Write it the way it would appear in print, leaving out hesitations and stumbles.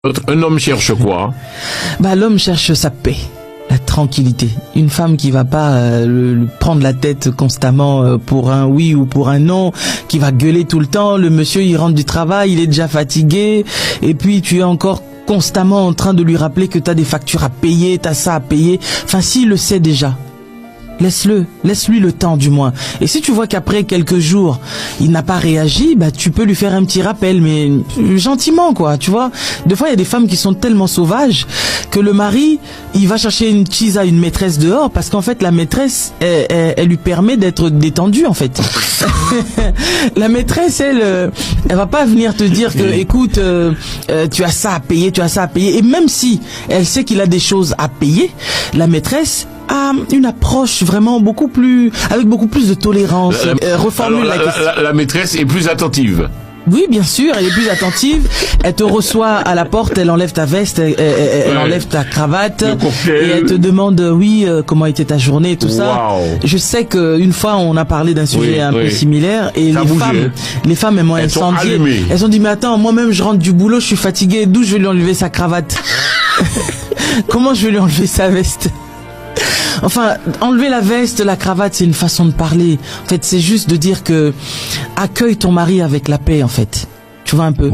Un homme cherche quoi? Bah, l'homme cherche sa paix, la tranquillité. Une femme qui va pas prendre la tête constamment pour un oui ou pour un non, qui va gueuler tout le temps. Le monsieur, il rentre du travail, il est déjà fatigué, et puis tu es encore constamment en train de lui rappeler que t'as des factures à payer, t'as ça à payer. Enfin, s'il le sait déjà, laisse-lui le temps du moins. Et si tu vois qu'après quelques jours, il n'a pas réagi, bah tu peux lui faire un petit rappel, mais gentiment quoi, tu vois. Des fois, il y a des femmes qui sont tellement sauvages que le mari, il va chercher une cheese à une maîtresse dehors parce qu'en fait, la maîtresse, elle lui permet d'être détendue en fait. La maîtresse, elle va pas venir te dire que, écoute, tu as ça à payer, tu as ça à payer. Et même si elle sait qu'il a des choses à payer, la maîtresse a une approche vraiment avec beaucoup plus de tolérance. Reformule la question. La maîtresse est plus attentive. Oui, bien sûr, elle est plus attentive. Elle te reçoit à la porte, elle enlève ta veste, elle enlève ta cravate, et elle te demande, oui, comment était ta journée, tout ça. Je sais qu'une fois, on a parlé d'un sujet un peu similaire, et les femmes, elles m'ont incendié. Elles ont dit, mais attends, moi-même, je rentre du boulot, je suis fatiguée, d'où je vais lui enlever sa cravate? Comment je vais lui enlever sa veste? Enfin, enlever la veste, la cravate, c'est une façon de parler. En fait, c'est juste de dire que accueille ton mari avec la paix, en fait. Tu vois un peu.